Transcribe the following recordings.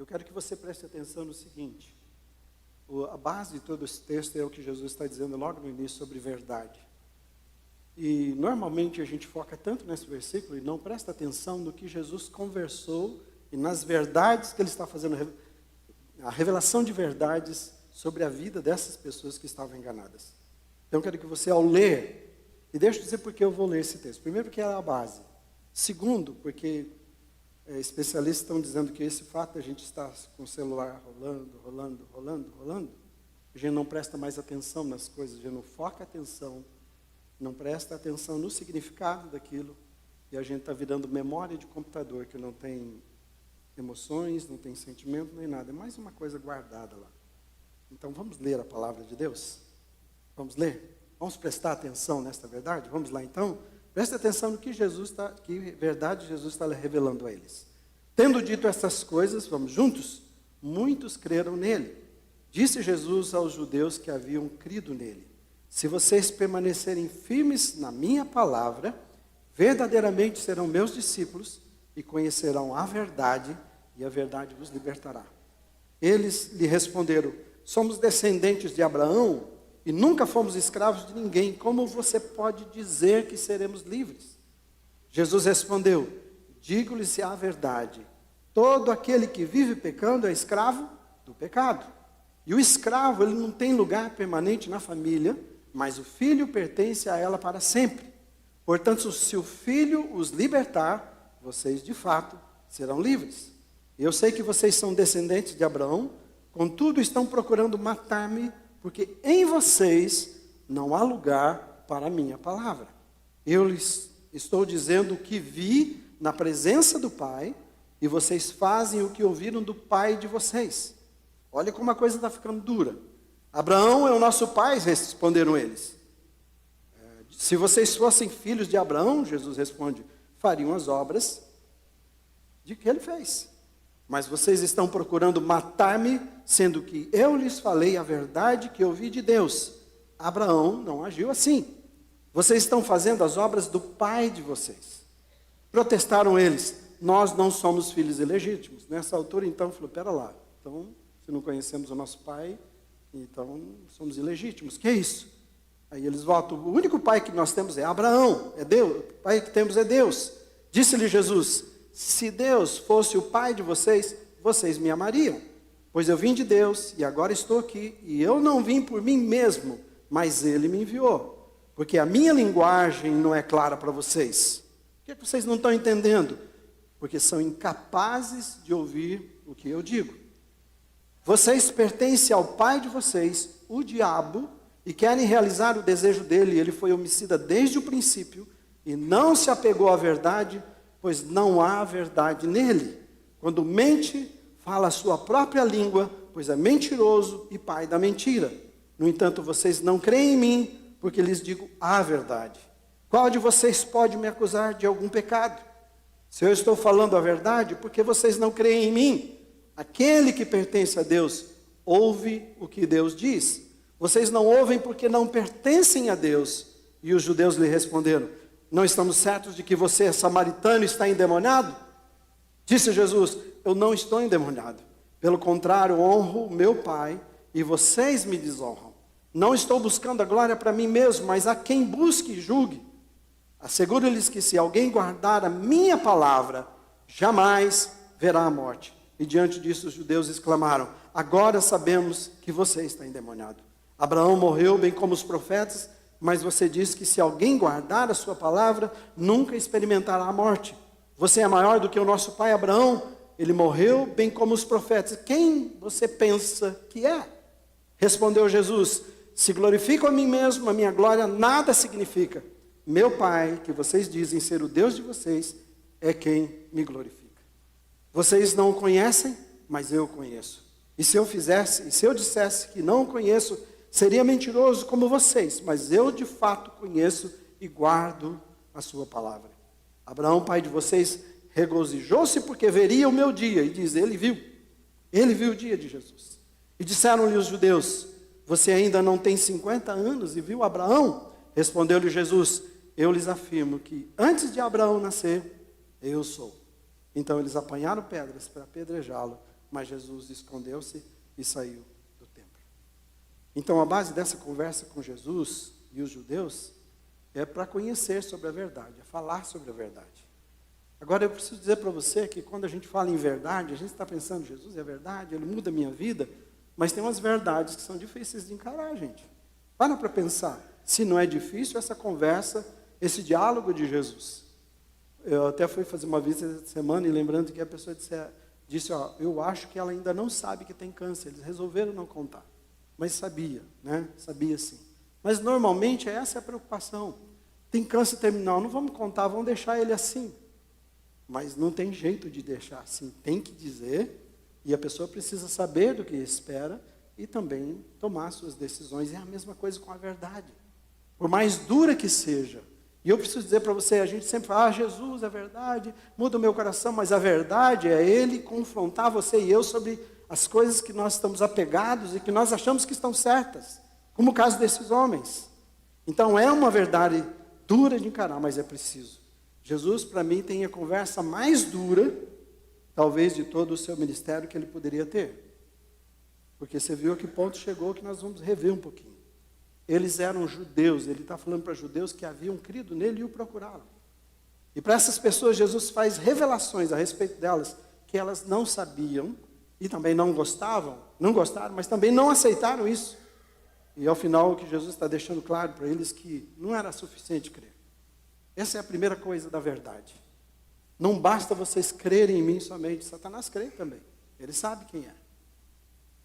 Eu quero que você preste atenção no seguinte. A base de todo esse texto é o que Jesus está dizendo logo no início sobre verdade. E normalmente a gente foca tanto nesse versículo e não presta atenção no que Jesus conversou e nas verdades que ele está fazendo, a revelação de verdades sobre a vida dessas pessoas que estavam enganadas. Então eu quero que você, ao ler, e deixa eu dizer por que eu vou ler esse texto. Primeiro, porque é a base. Segundo, porque especialistas estão dizendo que esse fato de a gente estar com o celular rolando, a gente não presta mais atenção nas coisas, a gente não foca atenção, não presta atenção no significado daquilo, e a gente está virando memória de computador, que não tem emoções, não tem sentimento, nem nada. É mais uma coisa guardada lá. Então vamos ler a palavra de Deus? Vamos ler? Vamos prestar atenção nesta verdade? Vamos lá então? Presta atenção no que que verdade Jesus está revelando a eles. Tendo dito essas coisas, vamos juntos? Muitos creram nele. Disse Jesus aos judeus que haviam crido nele: se vocês permanecerem firmes na minha palavra, verdadeiramente serão meus discípulos e conhecerão a verdade, e a verdade vos libertará. Eles lhe responderam: somos descendentes de Abraão e nunca fomos escravos de ninguém. Como você pode dizer que seremos livres? Jesus respondeu: digo-lhes a verdade. Todo aquele que vive pecando é escravo do pecado. E o escravo, ele não tem lugar permanente na família, mas o filho pertence a ela para sempre. Portanto, se o filho os libertar, vocês de fato serão livres. Eu sei que vocês são descendentes de Abraão, contudo estão procurando matar-me, porque em vocês não há lugar para a minha palavra. Eu lhes estou dizendo o que vi na presença do Pai, e vocês fazem o que ouviram do pai de vocês. Olha como a coisa está ficando dura. Abraão é o nosso pai, responderam eles. Se vocês fossem filhos de Abraão, Jesus responde, fariam as obras de que ele fez. Mas vocês estão procurando matar-me, sendo que eu lhes falei a verdade que ouvi de Deus. Abraão não agiu assim. Vocês estão fazendo as obras do pai de vocês. Protestaram eles: nós não somos filhos ilegítimos. Nessa altura, então, falou: pera lá, então, se não conhecemos o nosso pai, então somos ilegítimos. Que é isso? Aí eles voltam: o único pai que nós temos é Abraão, é Deus, o pai que temos é Deus. Disse-lhe Jesus: se Deus fosse o pai de vocês, vocês me amariam, pois eu vim de Deus e agora estou aqui, e eu não vim por mim mesmo, mas ele me enviou, porque a minha linguagem não é clara para vocês. Por que vocês não estão entendendo? Porque são incapazes de ouvir o que eu digo. Vocês pertencem ao pai de vocês, o diabo, e querem realizar o desejo dele. Ele foi homicida desde o princípio e não se apegou à verdade, pois não há verdade nele. Quando mente, fala a sua própria língua, pois é mentiroso e pai da mentira. No entanto, vocês não creem em mim, porque lhes digo a verdade. Qual de vocês pode me acusar de algum pecado? Se eu estou falando a verdade, por que vocês não creem em mim? Aquele que pertence a Deus, ouve o que Deus diz. Vocês não ouvem porque não pertencem a Deus. E os judeus lhe responderam: não estamos certos de que você, samaritano, está endemoniado? Disse Jesus: eu não estou endemoniado. Pelo contrário, honro o meu Pai e vocês me desonram. Não estou buscando a glória para mim mesmo, mas a quem busque e julgue. Asseguro-lhes que se alguém guardar a minha palavra, jamais verá a morte. E diante disso os judeus exclamaram: agora sabemos que você está endemoniado. Abraão morreu bem como os profetas, mas você diz que se alguém guardar a sua palavra, nunca experimentará a morte. Você é maior do que o nosso pai Abraão, ele morreu bem como os profetas. Quem você pensa que é? Respondeu Jesus: se glorifico a mim mesmo, a minha glória nada significa. Meu Pai, que vocês dizem ser o Deus de vocês, é quem me glorifica. Vocês não o conhecem, mas eu o conheço. E se eu dissesse que não o conheço, seria mentiroso como vocês, mas eu de fato conheço e guardo a sua palavra. Abraão, pai de vocês, regozijou-se porque veria o meu dia, e diz: ele viu o dia de Jesus. E disseram-lhe os judeus: você ainda não tem 50 anos e viu Abraão? Respondeu-lhe Jesus: eu lhes afirmo que antes de Abraão nascer, eu sou. Então eles apanharam pedras para apedrejá-lo, mas Jesus escondeu-se e saiu do templo. Então, a base dessa conversa com Jesus e os judeus é para conhecer sobre a verdade, é falar sobre a verdade. Agora, eu preciso dizer para você que quando a gente fala em verdade, a gente está pensando, Jesus é verdade, Ele muda a minha vida, mas tem umas verdades que são difíceis de encarar, gente. Para pensar, se não é difícil essa conversa, esse diálogo de Jesus. Eu até fui fazer uma visita essa semana e lembrando que a pessoa disse, eu acho que ela ainda não sabe que tem câncer, eles resolveram não contar. Mas sabia, né? Sabia sim. Mas normalmente essa é a preocupação. Tem câncer terminal, não vamos contar, vamos deixar ele assim. Mas não tem jeito de deixar assim, tem que dizer, e a pessoa precisa saber do que espera e também tomar suas decisões. É a mesma coisa com a verdade. Por mais dura que seja. E eu preciso dizer para você, a gente sempre fala, Jesus é verdade, muda o meu coração, mas a verdade é Ele confrontar você e eu sobre as coisas que nós estamos apegados e que nós achamos que estão certas, como o caso desses homens. Então é uma verdade dura de encarar, mas é preciso. Jesus, para mim, tem a conversa mais dura, talvez, de todo o seu ministério que Ele poderia ter. Porque você viu a que ponto chegou que nós vamos rever um pouquinho. Eles eram judeus, Ele está falando para judeus que haviam crido nele e o procuraram. E para essas pessoas, Jesus faz revelações a respeito delas, que elas não sabiam, e também não gostaram, mas também não aceitaram isso. E ao final, o que Jesus está deixando claro para eles, que não era suficiente crer. Essa é a primeira coisa da verdade. Não basta vocês crerem em mim somente, Satanás crê também. Ele sabe quem é.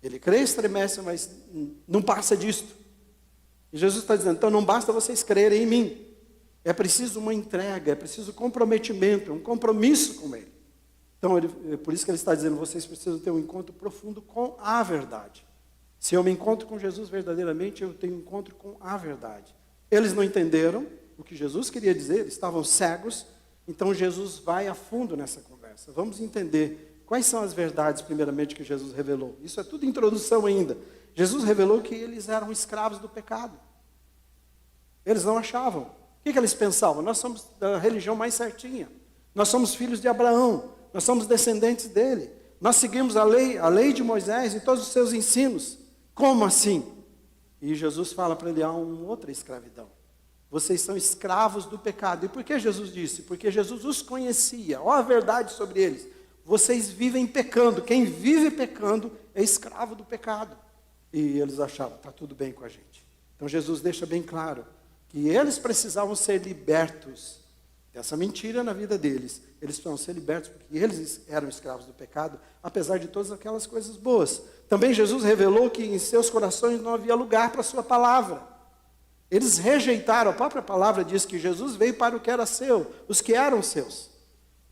Ele crê, estremece, mas não passa disto. E Jesus está dizendo, então não basta vocês crerem em mim. É preciso uma entrega, é preciso comprometimento, um compromisso com Ele. Então, é por isso que Ele está dizendo, vocês precisam ter um encontro profundo com a verdade. Se eu me encontro com Jesus verdadeiramente, eu tenho um encontro com a verdade. Eles não entenderam o que Jesus queria dizer, eles estavam cegos, então Jesus vai a fundo nessa conversa. Vamos entender quais são as verdades, primeiramente, que Jesus revelou. Isso é tudo introdução ainda. Jesus revelou que eles eram escravos do pecado. Eles não achavam. O que eles pensavam? Nós somos da religião mais certinha. Nós somos filhos de Abraão. Nós somos descendentes dele. Nós seguimos a lei de Moisés e todos os seus ensinos. Como assim? E Jesus fala para ele, há uma outra escravidão. Vocês são escravos do pecado. E por que Jesus disse? Porque Jesus os conhecia. Olha a verdade sobre eles. Vocês vivem pecando. Quem vive pecando é escravo do pecado. E eles achavam, está tudo bem com a gente. Então Jesus deixa bem claro que eles precisavam ser libertos dessa mentira na vida deles. Eles precisavam ser libertos porque eles eram escravos do pecado, apesar de todas aquelas coisas boas. Também Jesus revelou que em seus corações não havia lugar para a sua palavra. Eles rejeitaram, a própria palavra diz que Jesus veio para o que era seu, os que eram seus.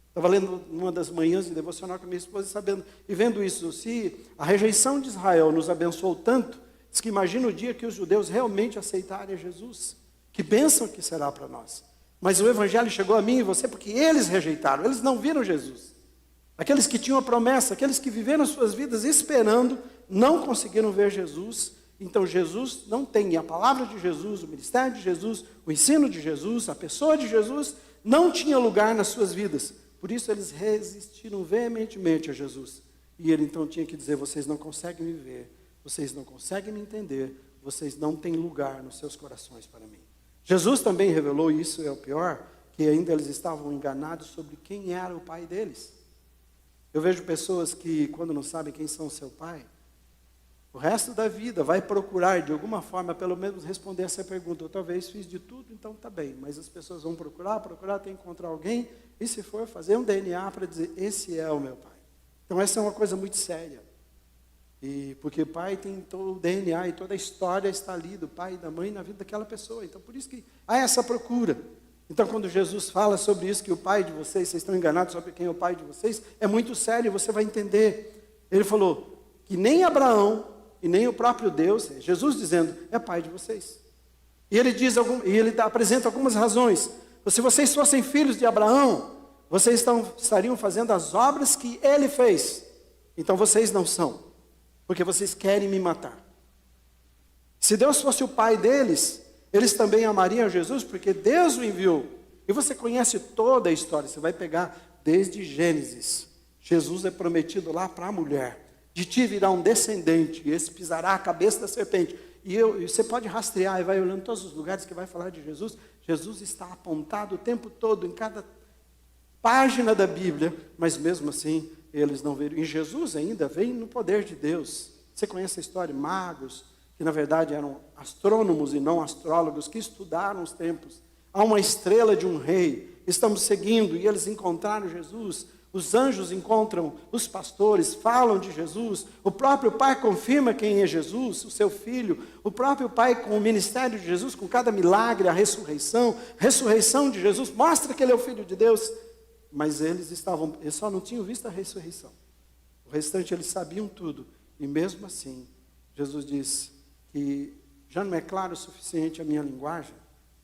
Estava lendo uma das manhãs de devocional com a minha esposa e vendo isso. Se a rejeição de Israel nos abençoou tanto, diz que imagina o dia que os judeus realmente aceitarem Jesus. Que bênção que será para nós. Mas o evangelho chegou a mim e você porque eles rejeitaram, eles não viram Jesus. Aqueles que tinham a promessa, aqueles que viveram suas vidas esperando, não conseguiram ver Jesus. Então Jesus não tem a palavra de Jesus, o ministério de Jesus, o ensino de Jesus, a pessoa de Jesus, não tinha lugar nas suas vidas. Por isso eles resistiram veementemente a Jesus. E ele então tinha que dizer, vocês não conseguem me ver, vocês não conseguem me entender, vocês não têm lugar nos seus corações para mim. Jesus também revelou, e isso é o pior, que ainda eles estavam enganados sobre quem era o pai deles. Eu vejo pessoas que quando não sabem quem são seu pai, o resto da vida vai procurar, de alguma forma, pelo menos responder essa pergunta. Eu talvez fiz de tudo, então está bem. Mas as pessoas vão procurar até encontrar alguém. E se for, fazer um DNA para dizer, esse é o meu pai. Então essa é uma coisa muito séria. E porque pai tem todo o DNA e toda a história está ali do pai e da mãe na vida daquela pessoa. Então por isso que há essa procura. Então quando Jesus fala sobre isso, que o pai de vocês estão enganados sobre quem é o pai de vocês, é muito sério, você vai entender. Ele falou que nem Abraão, e nem o próprio Deus, Jesus dizendo, é pai de vocês. E ele apresenta algumas razões. Se vocês fossem filhos de Abraão, vocês estariam fazendo as obras que ele fez. Então vocês não são, porque vocês querem me matar. Se Deus fosse o pai deles, eles também amariam Jesus, porque Deus o enviou. E você conhece toda a história, você vai pegar desde Gênesis. Jesus é prometido lá para a mulher. De ti virá um descendente, e esse pisará a cabeça da serpente. E você pode rastrear e vai olhando todos os lugares que vai falar de Jesus. Jesus está apontado o tempo todo, em cada página da Bíblia, mas mesmo assim, eles não viram. E Jesus ainda vem no poder de Deus. Você conhece a história? Magos, que na verdade eram astrônomos e não astrólogos, que estudaram os tempos. Há uma estrela de um rei, estamos seguindo, e eles encontraram Jesus. Os anjos encontram os pastores, falam de Jesus. O próprio Pai confirma quem é Jesus, o seu Filho. O próprio Pai, com o ministério de Jesus, com cada milagre, a ressurreição de Jesus, mostra que Ele é o Filho de Deus. Mas eles só não tinham visto a ressurreição. O restante eles sabiam tudo. E mesmo assim, Jesus disse que já não é claro o suficiente a minha linguagem,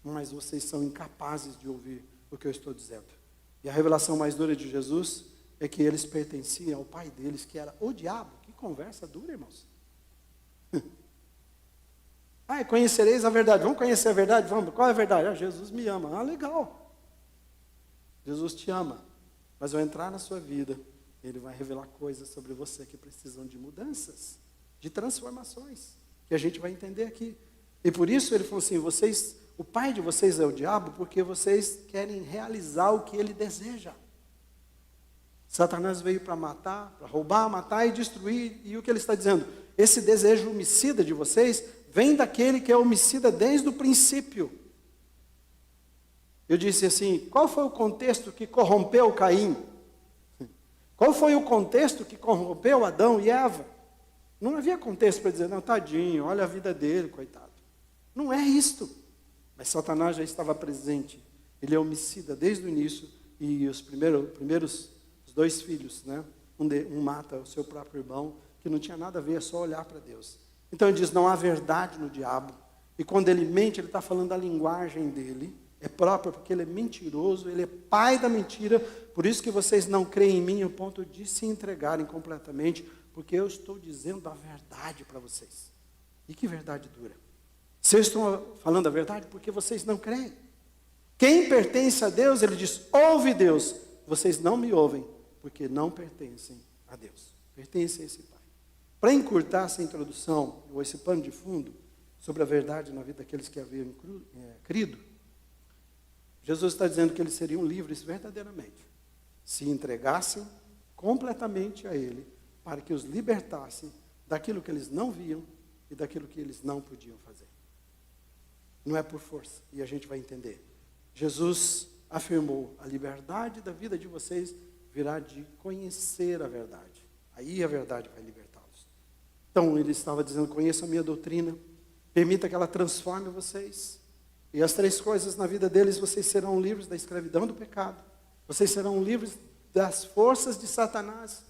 mas vocês são incapazes de ouvir o que eu estou dizendo. E a revelação mais dura de Jesus é que eles pertenciam ao pai deles, que era o diabo. Que conversa dura, irmãos. Conhecereis a verdade. Vamos conhecer a verdade? Vamos. Qual é a verdade? Jesus me ama. Legal. Jesus te ama. Mas ao entrar na sua vida, Ele vai revelar coisas sobre você que precisam de mudanças, de transformações, que a gente vai entender aqui. E por isso Ele falou assim, o pai de vocês é o diabo, porque vocês querem realizar o que ele deseja. Satanás veio para matar, para roubar, matar e destruir. E o que ele está dizendo? Esse desejo homicida de vocês vem daquele que é homicida desde o princípio. Eu disse assim, qual foi o contexto que corrompeu Caim? Qual foi o contexto que corrompeu Adão e Eva? Não havia contexto para dizer, não, tadinho, olha a vida dele, coitado. Não é isto. Mas Satanás já estava presente. Ele é homicida desde o início. E os primeiros dois filhos, né? Um mata o seu próprio irmão, que não tinha nada a ver, é só olhar para Deus. Então ele diz, não há verdade no diabo. E quando ele mente, ele está falando da linguagem dele. É próprio, porque ele é mentiroso, ele é pai da mentira. Por isso que vocês não creem em mim, ao ponto de se entregarem completamente, porque eu estou dizendo a verdade para vocês. E que verdade dura. Se eu estou falando a verdade, porque vocês não creem. Quem pertence a Deus, ele diz, ouve Deus. Vocês não me ouvem, porque não pertencem a Deus. Pertencem a esse Pai. Para encurtar essa introdução, ou esse pano de fundo, sobre a verdade na vida daqueles que haviam crido, Jesus está dizendo que eles seriam livres verdadeiramente, se entregassem completamente a Ele, para que os libertasse daquilo que eles não viam e daquilo que eles não podiam fazer. Não é por força, e a gente vai entender. Jesus afirmou, a liberdade da vida de vocês virá de conhecer a verdade. Aí a verdade vai libertá-los. Então ele estava dizendo, conheça a minha doutrina, permita que ela transforme vocês. E as três coisas na vida deles, vocês serão livres da escravidão do pecado. Vocês serão livres das forças de Satanás.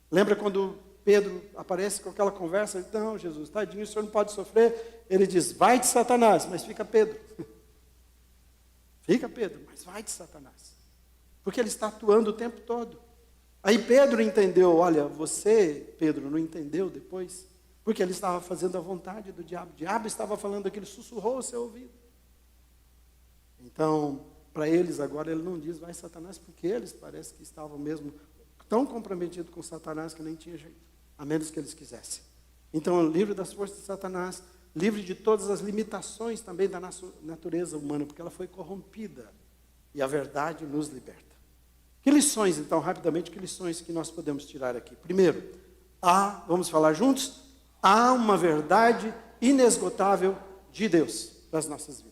Lembra quando Pedro aparece com aquela conversa? Não, Jesus, tadinho, o senhor não pode sofrer. Ele diz, vai de Satanás, mas fica Pedro. Fica Pedro, mas vai de Satanás. Porque ele está atuando o tempo todo. Aí Pedro entendeu, olha, você, Pedro, não entendeu depois? Porque ele estava fazendo a vontade do diabo. O diabo estava falando aquilo, sussurrou ao seu ouvido. Então, para eles agora, ele não diz, vai Satanás, porque eles parece que estavam mesmo tão comprometidos com Satanás que nem tinha jeito, a menos que eles quisessem. Então, livre das forças de Satanás, livre de todas as limitações também da natureza humana, porque ela foi corrompida, e a verdade nos liberta. Que lições, então, rapidamente, que lições que nós podemos tirar aqui? Primeiro, vamos falar juntos? Há uma verdade inesgotável de Deus nas nossas vidas.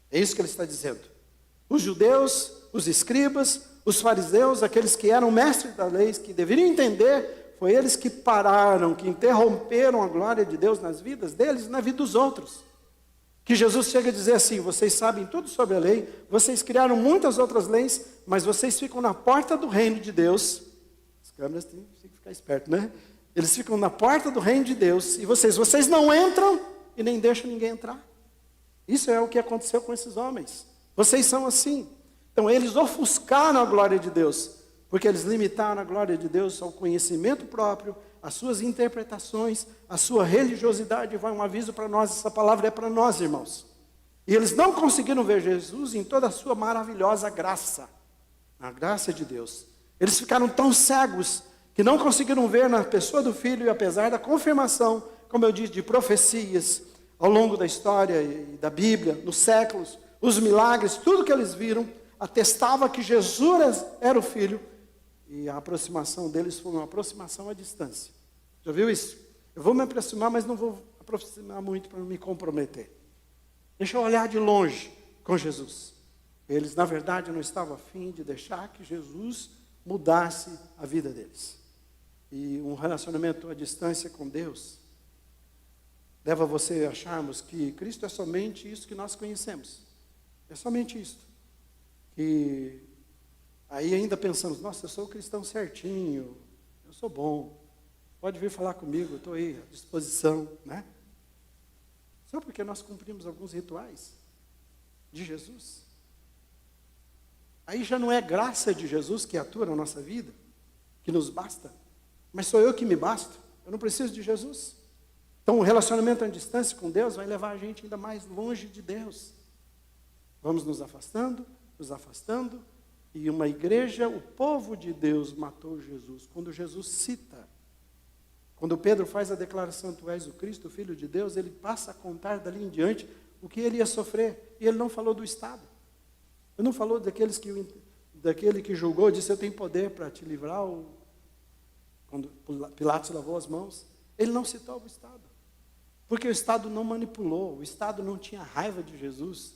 É isso que ele está dizendo. Os judeus, os escribas, os fariseus, aqueles que eram mestres da lei, que deveriam entender, foi eles que pararam, que interromperam a glória de Deus nas vidas deles e na vida dos outros. Que Jesus chega a dizer assim, vocês sabem tudo sobre a lei, vocês criaram muitas outras leis, mas vocês ficam na porta do reino de Deus. As câmeras têm que ficar esperto, né? Eles ficam na porta do reino de Deus, e vocês não entram e nem deixam ninguém entrar. Isso é o que aconteceu com esses homens. Vocês são assim. Então eles ofuscaram a glória de Deus, porque eles limitaram a glória de Deus ao conhecimento próprio, às suas interpretações, à sua religiosidade. Vai um aviso para nós, essa palavra é para nós, irmãos. E eles não conseguiram ver Jesus em toda a sua maravilhosa graça, a graça de Deus. Eles ficaram tão cegos que não conseguiram ver na pessoa do Filho, e apesar da confirmação, como eu disse, de profecias ao longo da história e da Bíblia, nos séculos, os milagres, tudo que eles viram, atestava que Jesus era o Filho, e a aproximação deles foi uma aproximação à distância. Já viu isso? Eu vou me aproximar, mas não vou aproximar muito para não me comprometer. Deixa eu olhar de longe com Jesus. Eles, na verdade, não estavam a fim de deixar que Jesus mudasse a vida deles. E um relacionamento à distância com Deus leva você a acharmos que Cristo é somente isso que nós conhecemos. É somente isso. E aí ainda pensamos, nossa, eu sou cristão certinho, eu sou bom, pode vir falar comigo, eu estou aí à disposição, né? Só porque nós cumprimos alguns rituais de Jesus. Aí já não é graça de Jesus que atua na nossa vida, que nos basta, mas sou eu que me basto, eu não preciso de Jesus. Então o relacionamento à distância com Deus vai levar a gente ainda mais longe de Deus. Vamos nos afastando, e uma igreja, o povo de Deus matou Jesus. Quando Jesus cita, quando Pedro faz a declaração, tu és o Cristo, o Filho de Deus, ele passa a contar dali em diante o que ele ia sofrer. E ele não falou do Estado. Ele não falou daquele que julgou, disse, eu tenho poder para te livrar, quando Pilatos lavou as mãos. Ele não citou o Estado. Porque o Estado não manipulou, o Estado não tinha raiva de Jesus.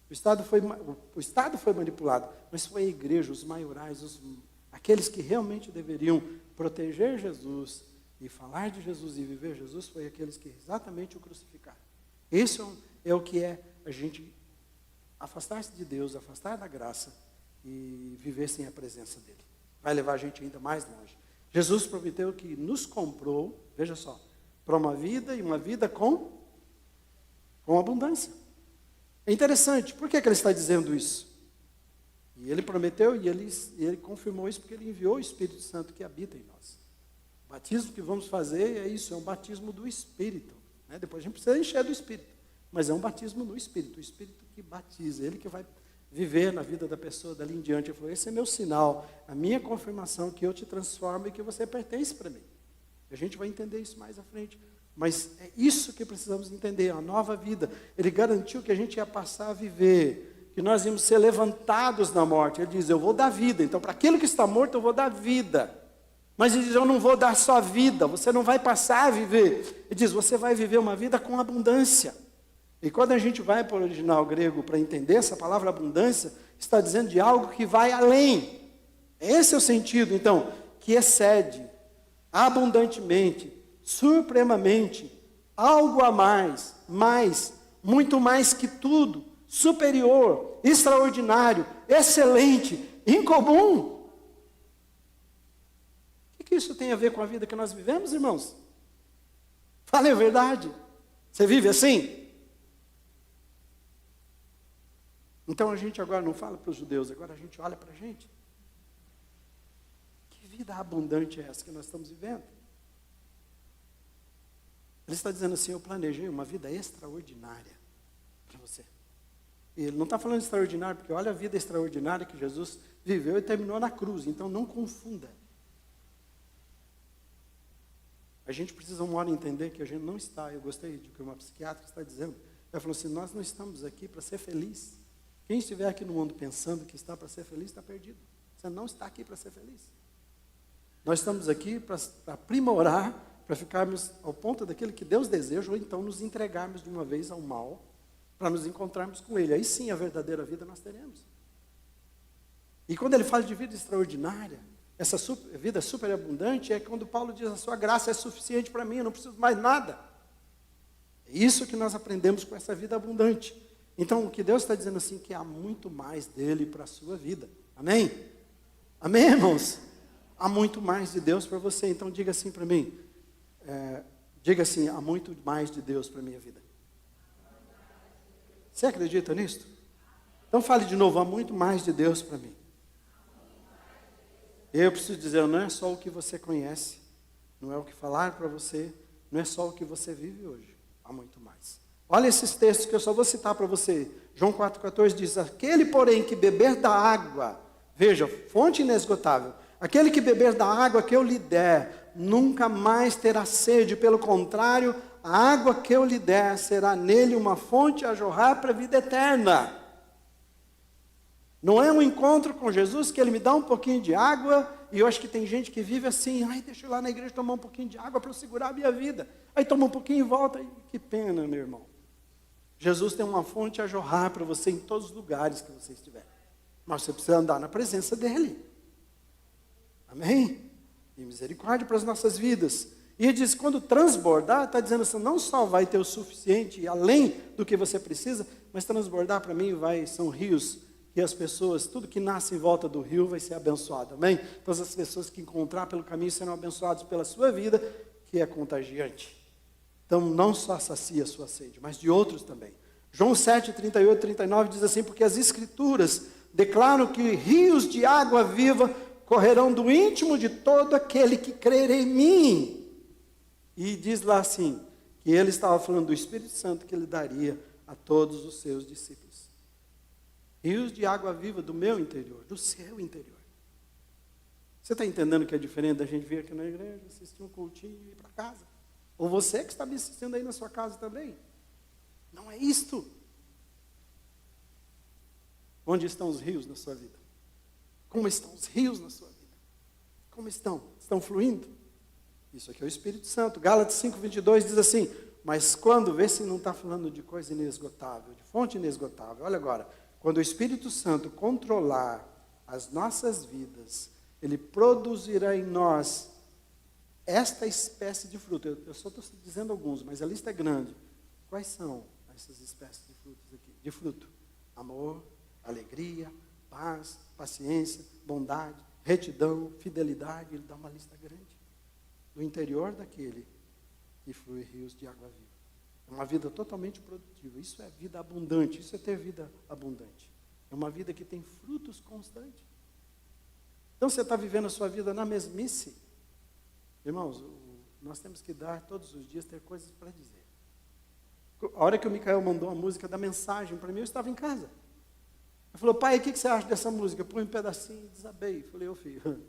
O Estado foi manipulado, mas foi a igreja, os maiorais, aqueles que realmente deveriam proteger Jesus e falar de Jesus e viver Jesus, foi aqueles que exatamente o crucificaram. Esse é o que é a gente afastar-se de Deus, afastar da graça e viver sem a presença dele. Vai levar a gente ainda mais longe. Jesus prometeu que nos comprou, veja só, para uma vida, e uma vida com abundância. É interessante, por que ele está dizendo isso? E ele prometeu, e ele confirmou isso, porque ele enviou o Espírito Santo que habita em nós. O batismo que vamos fazer é isso, é um batismo do Espírito. Né? Depois a gente precisa encher do Espírito, mas é um batismo no Espírito, o Espírito que batiza, ele que vai viver na vida da pessoa dali em diante. Ele falou, esse é meu sinal, a minha confirmação que eu te transformo e que você pertence para mim. A gente vai entender isso mais à frente. Mas é isso que precisamos entender, a nova vida. Ele garantiu que a gente ia passar a viver, que nós íamos ser levantados na morte. Ele diz, eu vou dar vida. Então, para aquele que está morto, eu vou dar vida. Mas ele diz, eu não vou dar só vida, você não vai passar a viver. Ele diz, você vai viver uma vida com abundância. E quando a gente vai para o original grego para entender essa palavra abundância, está dizendo de algo que vai além. Esse é o sentido, então, que excede abundantemente, supremamente, algo a mais, muito mais que tudo, superior, extraordinário, excelente, incomum. O que isso tem a ver com a vida que nós vivemos, irmãos? Fale a verdade. Você vive assim? Então a gente agora não fala para os judeus, agora a gente olha para a gente. Que vida abundante é essa que nós estamos vivendo? Ele está dizendo assim, eu planejei uma vida extraordinária para você. E ele não está falando extraordinário, porque olha a vida extraordinária que Jesus viveu e terminou na cruz. Então não confunda. A gente precisa uma hora entender que a gente não está, eu gostei de que uma psiquiatra está dizendo, ela falou assim, nós não estamos aqui para ser feliz. Quem estiver aqui no mundo pensando que está para ser feliz, está perdido. Você não está aqui para ser feliz. Nós estamos aqui para aprimorar, para ficarmos ao ponto daquilo que Deus deseja, ou então nos entregarmos de uma vez ao mal, para nos encontrarmos com Ele. Aí sim a verdadeira vida nós teremos. E quando ele fala de vida extraordinária, essa vida superabundante, é quando Paulo diz, a sua graça é suficiente para mim, eu não preciso mais nada. É isso que nós aprendemos com essa vida abundante. Então, o que Deus está dizendo assim, que há muito mais dele para a sua vida. Amém? Amém, irmãos? Há muito mais de Deus para você. Então, diga assim para mim. Diga assim, há muito mais de Deus para a minha vida. Você acredita nisso? Então, fale de novo, há muito mais de Deus para mim. Eu preciso dizer, não é só o que você conhece, não é o que falaram para você, não é só o que você vive hoje. Há muito mais. Olha esses textos que eu só vou citar para você. João 4,14 diz, aquele, porém, que beber da água, veja, fonte inesgotável, Aquele que beber da água que eu lhe der, nunca mais terá sede. Pelo contrário, a água que eu lhe der será nele uma fonte a jorrar para a vida eterna. Não é um encontro com Jesus que ele me dá um pouquinho de água, e eu acho que tem gente que vive assim, ai, deixa eu ir lá na igreja tomar um pouquinho de água para eu segurar a minha vida. Aí toma um pouquinho e volta, e que pena, meu irmão. Jesus tem uma fonte a jorrar para você em todos os lugares que você estiver. Mas você precisa andar na presença dele. Amém? E misericórdia para as nossas vidas. E ele diz, quando transbordar, está dizendo assim, não só vai ter o suficiente, além do que você precisa, mas transbordar para mim são rios, que as pessoas, tudo que nasce em volta do rio vai ser abençoado, amém? Todas as pessoas que encontrar pelo caminho serão abençoadas pela sua vida, que é contagiante. Então, não só sacia a sua sede, mas de outros também. João 7, 38, 39 diz assim, porque as escrituras declaram que rios de água viva correrão do íntimo de todo aquele que crer em mim. E diz lá assim, que ele estava falando do Espírito Santo que ele daria a todos os seus discípulos. Rios de água viva do meu interior, do seu interior. Você está entendendo que é diferente da gente vir aqui na igreja, assistir um cultinho e ir para casa? Ou você que está me assistindo aí na sua casa também? Não é isto. Onde estão os rios na sua vida? Como estão os rios na sua vida? Como estão? Estão fluindo? Isso aqui é o Espírito Santo. Gálatas 5:22 diz assim, mas quando, vê se não está falando de coisa inesgotável, de fonte inesgotável. Olha agora, quando o Espírito Santo controlar as nossas vidas, ele produzirá em nós esta espécie de fruto. Eu só estou dizendo alguns, mas a lista é grande. Quais são essas espécies de frutos aqui? De fruto: amor, alegria, paz, paciência, bondade, retidão, fidelidade. Ele dá uma lista grande. Do interior daquele que flui rios de água viva. É uma vida totalmente produtiva. Isso é vida abundante. Isso é ter vida abundante. É uma vida que tem frutos constantes. Então você está vivendo a sua vida na mesmice? Irmãos, nós temos que dar todos os dias, ter coisas para dizer. A hora que o Micael mandou a música da mensagem para mim, eu estava em casa. Ele falou, pai, o que você acha dessa música? Eu põe um pedacinho e desabei. Eu falei, filho,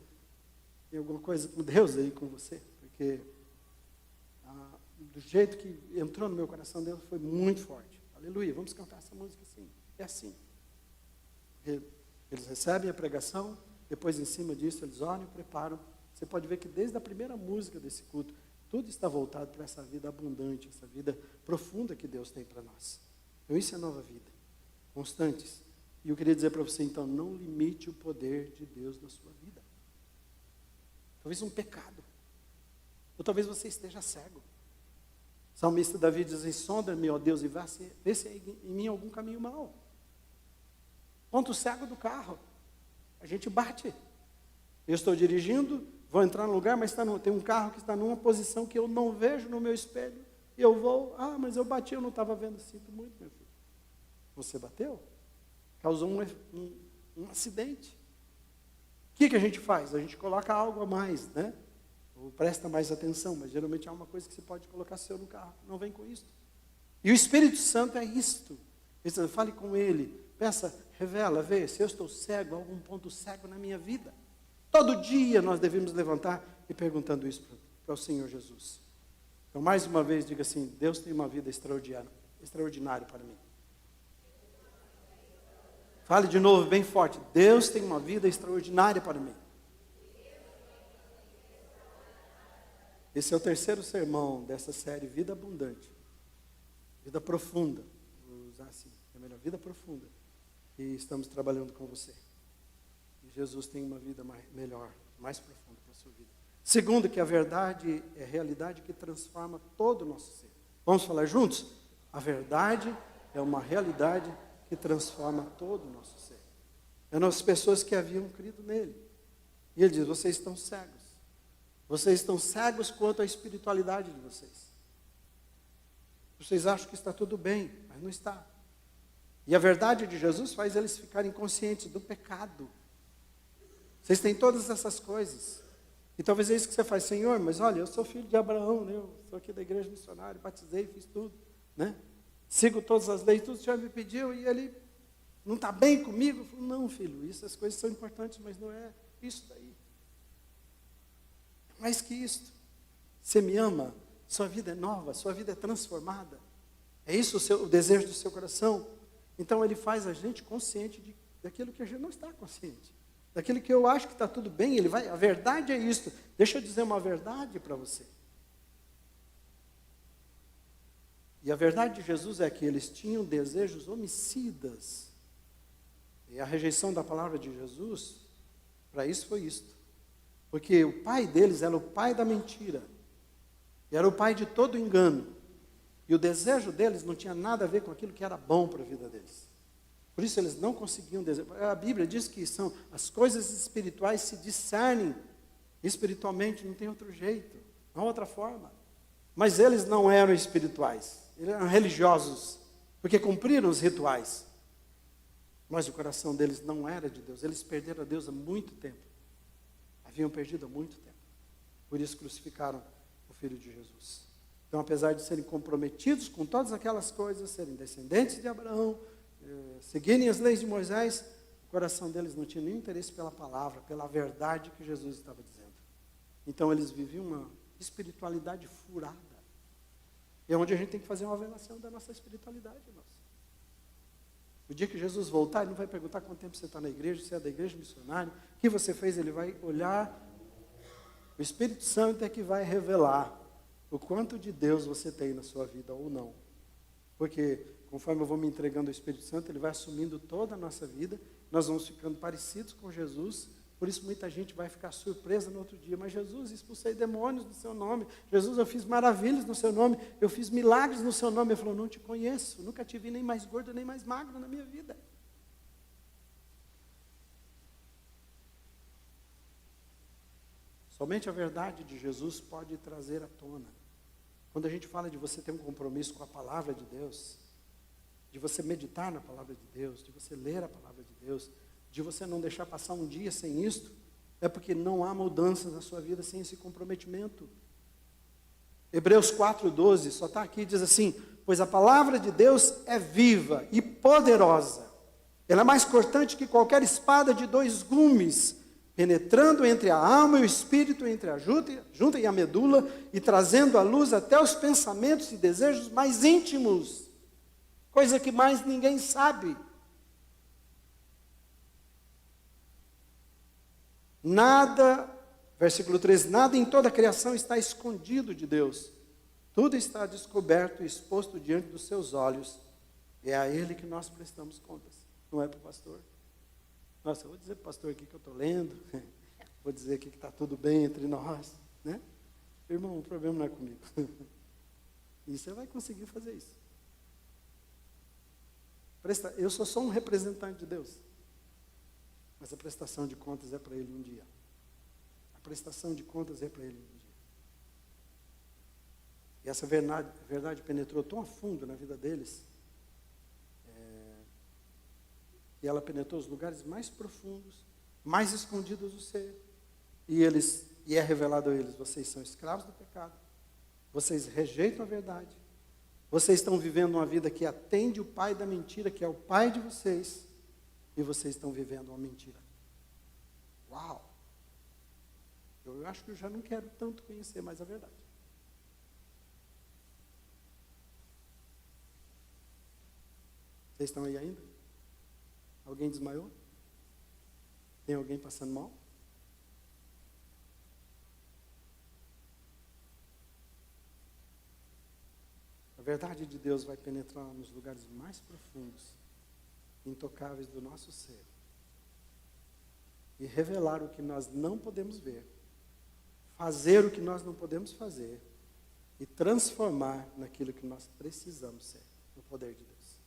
tem alguma coisa com Deus aí com você? Porque do jeito que entrou no meu coração, Deus foi muito forte. Aleluia, vamos cantar essa música assim. É assim. Eles recebem a pregação, depois em cima disso eles oram e preparam. Você pode ver que desde a primeira música desse culto, tudo está voltado para essa vida abundante, essa vida profunda que Deus tem para nós. Então isso é nova vida, constantes. E eu queria dizer para você então, não limite o poder de Deus na sua vida. Talvez um pecado. Ou talvez você esteja cego. O salmista Davi diz assim, sonda-me, ó Deus, e vê se há em mim algum caminho mau. Ponto cego do carro. A gente bate. Eu estou dirigindo, vou entrar no lugar, mas tem um carro que está numa posição que eu não vejo no meu espelho. E eu vou, mas eu bati, eu não estava vendo. Sinto muito, meu filho. Você bateu? Causou um acidente. O que a gente faz? A gente coloca algo a mais, né? Ou presta mais atenção, mas geralmente há uma coisa que você pode colocar seu no carro. Não vem com isso. E o Espírito Santo é isto. Fale com Ele. Peça, revela, vê se eu estou cego, algum ponto cego na minha vida. Todo dia nós devemos levantar e perguntando isso para o Senhor Jesus. Então, mais uma vez, diga assim, Deus tem uma vida extraordinária para mim. Fale de novo bem forte. Deus tem uma vida extraordinária para mim. Esse é o terceiro sermão dessa série Vida Abundante. Vida profunda. Vou usar assim, é melhor, vida profunda. E estamos trabalhando com você. E Jesus tem uma vida melhor, mais profunda para a sua vida. Segundo, que a verdade é a realidade que transforma todo o nosso ser. Vamos falar juntos? A verdade é uma realidade que transforma todo o nosso ser. Eram as pessoas que haviam crido nele. E ele diz, vocês estão cegos. Vocês estão cegos quanto à espiritualidade de vocês. Vocês acham que está tudo bem, mas não está. E a verdade de Jesus faz eles ficarem conscientes do pecado. Vocês têm todas essas coisas. E talvez é isso que você faz, Senhor, mas olha, eu sou filho de Abraão, né? Eu sou aqui da igreja missionária, batizei, fiz tudo, né? Sigo todas as leis, tudo o Senhor me pediu, e ele não está bem comigo. Eu falo, não, filho, essas coisas são importantes, mas não é isso daí. Mais que isto. Você me ama, sua vida é nova, sua vida é transformada. É isso o desejo do seu coração? Então ele faz a gente consciente daquilo que a gente não está consciente. Daquilo que eu acho que está tudo bem, a verdade é isto. Deixa eu dizer uma verdade para você. E a verdade de Jesus é que eles tinham desejos homicidas. E a rejeição da palavra de Jesus, para isso foi isto. Porque o pai deles era o pai da mentira. E era o pai de todo engano. E o desejo deles não tinha nada a ver com aquilo que era bom para a vida deles. Por isso eles não conseguiam desejar. A Bíblia diz que as coisas espirituais se discernem espiritualmente, não tem outro jeito, não há outra forma. Mas eles não eram espirituais. Eles eram religiosos, porque cumpriram os rituais. Mas o coração deles não era de Deus. Eles perderam a Deus há muito tempo. Haviam perdido há muito tempo. Por isso crucificaram o Filho de Jesus. Então, apesar de serem comprometidos com todas aquelas coisas, serem descendentes de Abraão, seguirem as leis de Moisés, o coração deles não tinha nenhum interesse pela palavra, pela verdade que Jesus estava dizendo. Então, eles viviam uma espiritualidade furada. E é onde a gente tem que fazer uma avaliação da nossa espiritualidade, irmãos. O dia que Jesus voltar, ele não vai perguntar quanto tempo você está na igreja, se é da igreja missionária, o que você fez, ele vai olhar, o Espírito Santo é que vai revelar o quanto de Deus você tem na sua vida ou não. Porque, conforme eu vou me entregando ao Espírito Santo, ele vai assumindo toda a nossa vida, nós vamos ficando parecidos com Jesus. Por isso muita gente vai ficar surpresa no outro dia. Mas Jesus, expulsei demônios no seu nome. Jesus, eu fiz maravilhas no seu nome. Eu fiz milagres no seu nome. Ele falou, não te conheço. Nunca te vi nem mais gordo, nem mais magro na minha vida. Somente a verdade de Jesus pode trazer à tona. Quando a gente fala de você ter um compromisso com a palavra de Deus, de você meditar na palavra de Deus, de você ler a palavra de Deus, de você não deixar passar um dia sem isto, é porque não há mudança na sua vida sem esse comprometimento. Hebreus 4:12, só está aqui, diz assim, pois a palavra de Deus é viva e poderosa. Ela é mais cortante que qualquer espada de 2 gumes, penetrando entre a alma e o espírito, entre a junta e a medula, e trazendo à luz até os pensamentos e desejos mais íntimos, coisa que mais ninguém sabe. Nada, versículo 13, nada em toda a criação está escondido de Deus. Tudo está descoberto e exposto diante dos seus olhos. É a Ele que nós prestamos contas, não é para o pastor. Nossa, eu vou dizer para o pastor aqui que eu estou lendo, vou dizer aqui que está tudo bem entre nós, né? Irmão, o problema não é comigo. E você vai conseguir fazer isso. Eu sou só um representante de Deus. Mas a prestação de contas é para Ele um dia. A prestação de contas é para Ele um dia. E essa verdade penetrou tão a fundo na vida deles, que ela penetrou os lugares mais profundos, mais escondidos do ser. E é revelado a eles, vocês são escravos do pecado, vocês rejeitam a verdade, vocês estão vivendo uma vida que atende o pai da mentira, que é o pai de vocês, e vocês estão vivendo uma mentira. Uau! Eu acho que eu já não quero tanto conhecer mais a verdade. Vocês estão aí ainda? Alguém desmaiou? Tem alguém passando mal? A verdade de Deus vai penetrar nos lugares mais profundos, intocáveis do nosso ser, e revelar o que nós não podemos ver, fazer o que nós não podemos fazer, e transformar naquilo que nós precisamos ser, no poder de Deus.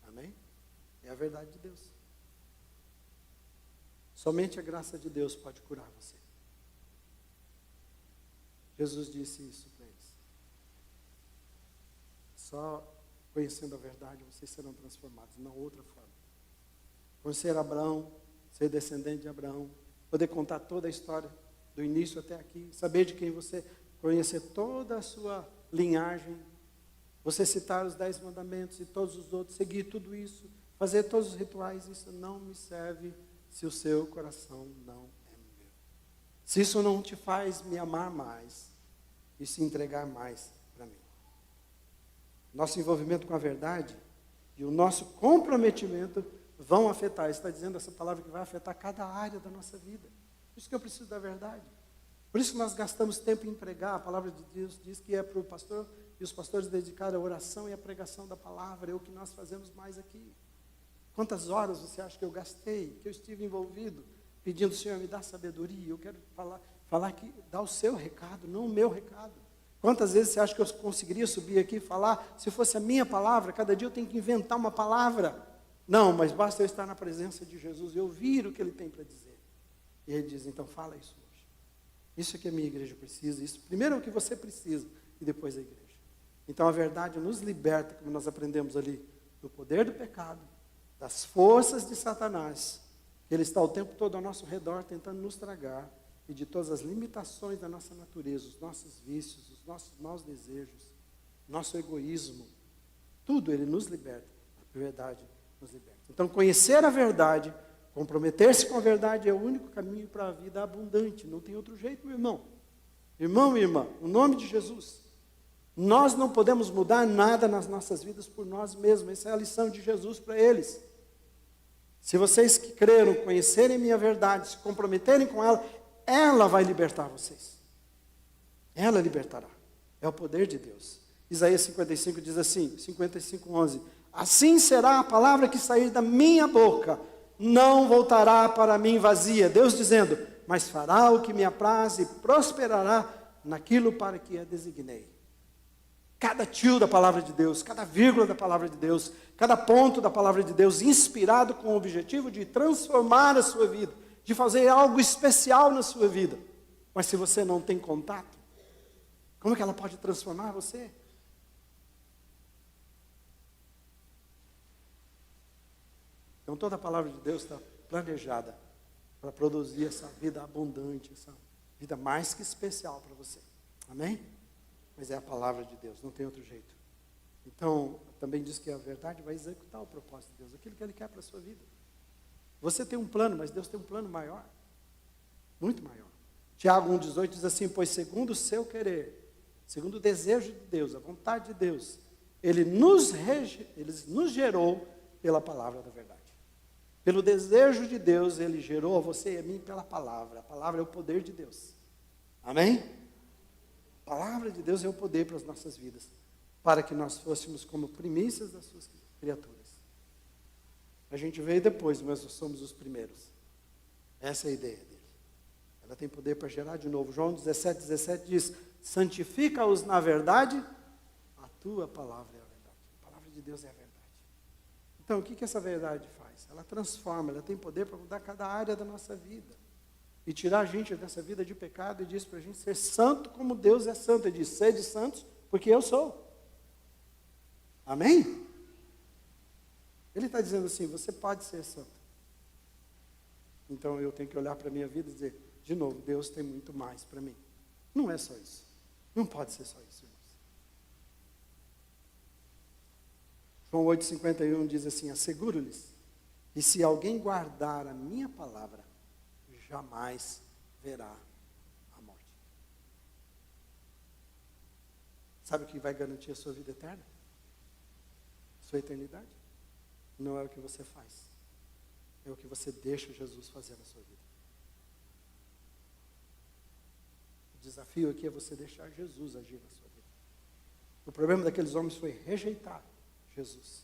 Amém? É a verdade de Deus. Somente a graça de Deus pode curar você. Jesus disse isso para eles. Só conhecendo a verdade vocês serão transformados, não outra forma. Conhecer Abraão, ser descendente de Abraão, poder contar toda a história do início até aqui, saber de quem você, conhecer toda a sua linhagem, você citar os 10 mandamentos e todos os outros, seguir tudo isso, fazer todos os rituais, isso não me serve se o seu coração não é meu. se isso não te faz me amar mais e se entregar mais para mim. Nosso envolvimento com a verdade e o nosso comprometimento vão afetar. Está dizendo essa palavra que vai afetar cada área da nossa vida. Por isso que eu preciso da verdade. Por isso que nós gastamos tempo em pregar. A palavra de Deus diz que é para o pastor e os pastores dedicados à oração e à pregação da palavra. É o que nós fazemos mais aqui. Quantas horas você acha que eu gastei, que eu estive envolvido, pedindo, Senhor, me dá sabedoria. Eu quero falar que dá o seu recado, não o meu recado. Quantas vezes você acha que eu conseguiria subir aqui e falar, se fosse a minha palavra, cada dia eu tenho que inventar uma palavra. Não, mas basta eu estar na presença de Jesus e ouvir o que Ele tem para dizer. E Ele diz, então fala isso hoje. Isso é que a minha igreja precisa. Isso primeiro é o que você precisa e depois a igreja. Então a verdade nos liberta, como nós aprendemos ali, do poder do pecado, das forças de Satanás, que ele está o tempo todo ao nosso redor tentando nos tragar, e de todas as limitações da nossa natureza, os nossos vícios, os nossos maus desejos, nosso egoísmo, tudo ele nos liberta, a verdade nos liberta. Então conhecer a verdade, comprometer-se com a verdade é o único caminho para a vida abundante, não tem outro jeito, meu irmão. Irmão e irmã, no nome de Jesus, nós não podemos mudar nada nas nossas vidas por nós mesmos, essa é a lição de Jesus para eles. Se vocês que creram, conhecerem minha verdade, se comprometerem com ela vai libertar vocês. Ela libertará. É o poder de Deus. Isaías 55 diz assim, 55:11. Assim será a palavra que sair da minha boca, não voltará para mim vazia. Deus dizendo, mas fará o que me apraz e prosperará naquilo para que a designei. Cada tio da palavra de Deus, cada vírgula da palavra de Deus, cada ponto da palavra de Deus, inspirado com o objetivo de transformar a sua vida, de fazer algo especial na sua vida. Mas se você não tem contato, como é que ela pode transformar você? Então toda a palavra de Deus está planejada para produzir essa vida abundante, essa vida mais que especial para você. Amém? Mas é a palavra de Deus, não tem outro jeito. Então, também diz que a verdade vai executar o propósito de Deus, aquilo que Ele quer para a sua vida. Você tem um plano, mas Deus tem um plano maior, muito maior. Tiago 1,18 diz assim, pois segundo o seu querer, segundo o desejo de Deus, a vontade de Deus, Ele nos gerou pela palavra da verdade. Pelo desejo de Deus, Ele gerou a você e a mim pela palavra. A palavra é o poder de Deus. Amém? A palavra de Deus é o poder para as nossas vidas, para que nós fôssemos como primícias das suas criaturas. A gente veio depois, mas nós somos os primeiros. Essa é a ideia dele. Ela tem poder para gerar de novo. João 17:17 diz, santifica-os na verdade, a tua palavra é a verdade. A palavra de Deus é a verdade. Então, o que essa verdade faz? Ela transforma, ela tem poder para mudar cada área da nossa vida. E tirar a gente dessa vida de pecado e diz para a gente ser santo como Deus é santo. Ele diz, sede santos porque eu sou. Amém? Ele está dizendo assim, você pode ser santo. Então eu tenho que olhar para a minha vida e dizer, de novo, Deus tem muito mais para mim. Não é só isso. Não pode ser só isso, irmãos. João 8,51 diz assim, asseguro-lhes, e se alguém guardar a minha palavra, jamais verá a morte. Sabe o que vai garantir a sua vida eterna? A sua eternidade? Não é o que você faz, é o que você deixa Jesus fazer na sua vida. O desafio aqui é você deixar Jesus agir na sua vida. O problema daqueles homens foi rejeitar Jesus,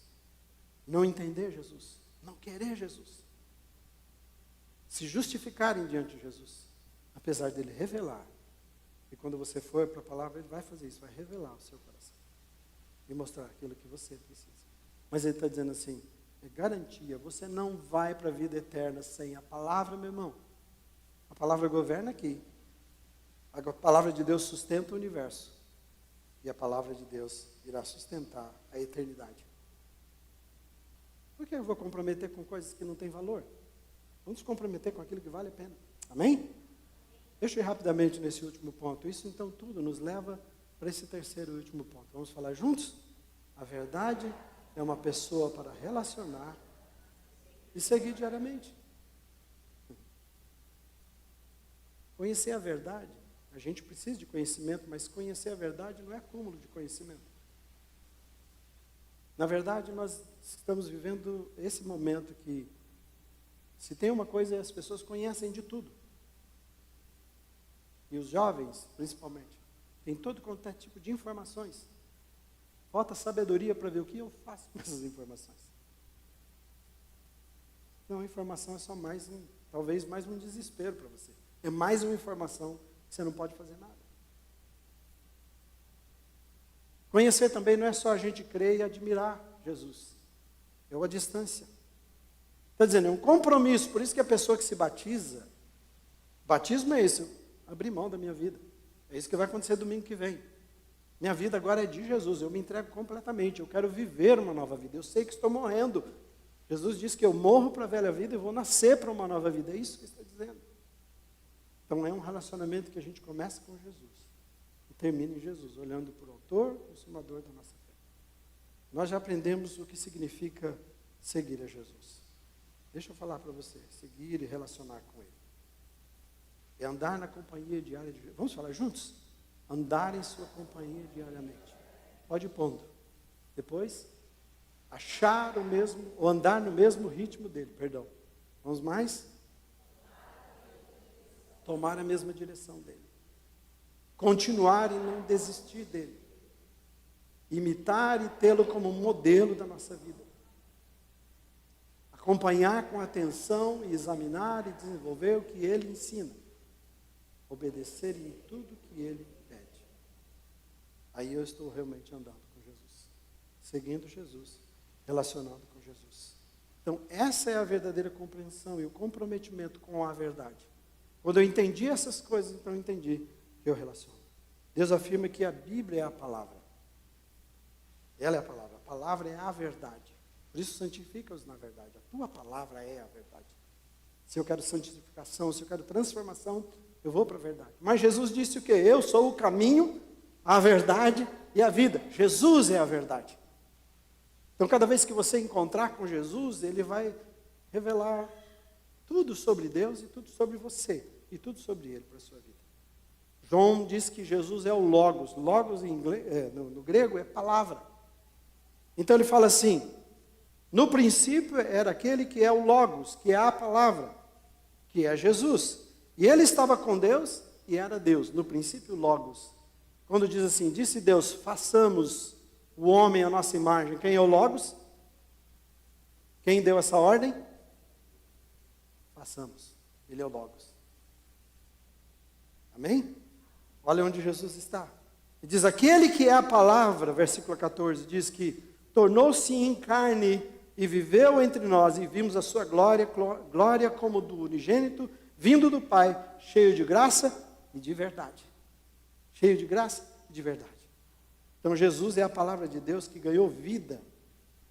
não entender Jesus, não querer Jesus, se justificarem diante de Jesus, apesar dele revelar. E quando você for para a palavra, ele vai fazer isso, vai revelar o seu coração e mostrar aquilo que você precisa. Mas ele está dizendo assim, é garantia, você não vai para a vida eterna sem a palavra, meu irmão. A palavra governa aqui. A palavra de Deus sustenta o universo. E a palavra de Deus irá sustentar a eternidade. Por que eu vou comprometer com coisas que não têm valor? Vamos nos comprometer com aquilo que vale a pena. Amém? Deixa eu ir rapidamente nesse último ponto. Isso então tudo nos leva para esse terceiro e último ponto. Vamos falar juntos? A verdade é uma pessoa para relacionar e seguir diariamente. Conhecer a verdade, a gente precisa de conhecimento, mas conhecer a verdade não é acúmulo de conhecimento. Na verdade, nós estamos vivendo esse momento que, se tem uma coisa, as pessoas conhecem de tudo. E os jovens, principalmente, têm todo quanto é tipo de informações. Falta sabedoria para ver o que eu faço com essas informações. Não, a informação é só talvez mais um desespero para você. É mais uma informação que você não pode fazer nada. Conhecer também não é só a gente crer e admirar Jesus. É uma distância. Está dizendo, é um compromisso. Por isso que a pessoa que se batiza, batismo é isso, abrir mão da minha vida. É isso que vai acontecer domingo que vem. Minha vida agora é de Jesus, eu me entrego completamente, eu quero viver uma nova vida. Eu sei que estou morrendo. Jesus disse que eu morro para a velha vida e vou nascer para uma nova vida. É isso que ele está dizendo. Então é um relacionamento que a gente começa com Jesus e termina em Jesus, olhando para o autor e consumador da nossa fé. Nós já aprendemos o que significa seguir a Jesus. Deixa eu falar para você, seguir e relacionar com Ele. É andar na companhia diária de Jesus. Vamos falar juntos? Andar em sua companhia diariamente. Pode ir pondo. Depois, achar o mesmo, ou andar no mesmo ritmo dele, perdão. Vamos mais? Tomar a mesma direção dele. Continuar e não desistir dele. Imitar e tê-lo como modelo da nossa vida. Acompanhar com atenção e examinar e desenvolver o que ele ensina. Obedecer em tudo que ele pede. Aí eu estou realmente andando com Jesus. Seguindo Jesus. Relacionado com Jesus. Então, essa é a verdadeira compreensão e o comprometimento com a verdade. Quando eu entendi essas coisas, então eu entendi que eu relaciono. Deus afirma que a Bíblia é a palavra. Ela é a palavra. A palavra é a verdade. Por isso, santifica-os na verdade. A tua palavra é a verdade. Se eu quero santificação, se eu quero transformação, eu vou para a verdade. Mas Jesus disse o quê? Eu sou o caminho, a verdade e a vida. Jesus é a verdade. Então, cada vez que você encontrar com Jesus, Ele vai revelar tudo sobre Deus e tudo sobre você. E tudo sobre Ele para a sua vida. João diz que Jesus é o Logos. Logos em inglês, no grego é palavra. Então ele fala assim, no princípio era aquele que é o Logos, que é a palavra, que é Jesus. E ele estava com Deus e era Deus. No princípio, Logos. Quando diz assim, disse Deus, façamos o homem à nossa imagem. Quem é o Logos? Quem deu essa ordem? Façamos. Ele é o Logos. Amém? Olha onde Jesus está. Ele diz, aquele que é a palavra, versículo 14, diz que tornou-se em carne e viveu entre nós, e vimos a sua glória, glória como do unigênito, vindo do Pai, cheio de graça e de verdade. Cheio de graça e de verdade. Então Jesus é a palavra de Deus que ganhou vida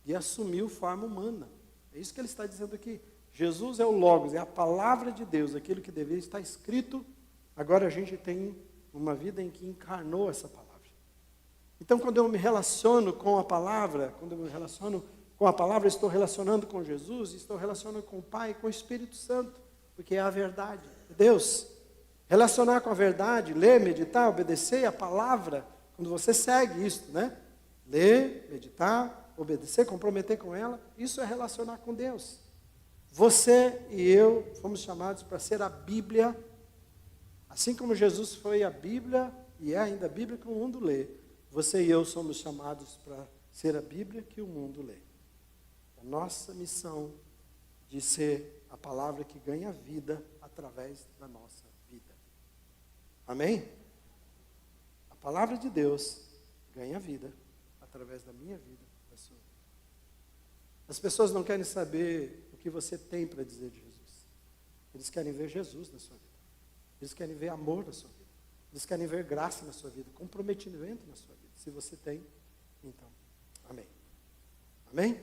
e assumiu forma humana. É isso que ele está dizendo aqui. Jesus é o Logos, é a palavra de Deus, aquilo que deveria estar escrito. Agora a gente tem uma vida em que encarnou essa palavra. Então, quando eu me relaciono com a palavra, estou relacionando com Jesus, estou relacionando com o Pai, com o Espírito Santo, porque é a verdade, é Deus. Relacionar com a verdade, ler, meditar, obedecer a palavra, quando você segue isso, né? Ler, meditar, obedecer, comprometer com ela, isso é relacionar com Deus. Você e eu fomos chamados para ser a Bíblia, assim como Jesus foi a Bíblia, e é ainda a Bíblia que o mundo lê. Você e eu somos chamados para ser a Bíblia que o mundo lê. A nossa missão de ser a palavra que ganha vida através da nossa vida. Amém? A palavra de Deus ganha vida através da minha vida, da sua vida. As pessoas não querem saber o que você tem para dizer de Jesus. Eles querem ver Jesus na sua vida. Eles querem ver amor na sua vida. Eles querem ver graça na sua vida, comprometimento na sua vida. Se você tem, então, amém. Amém?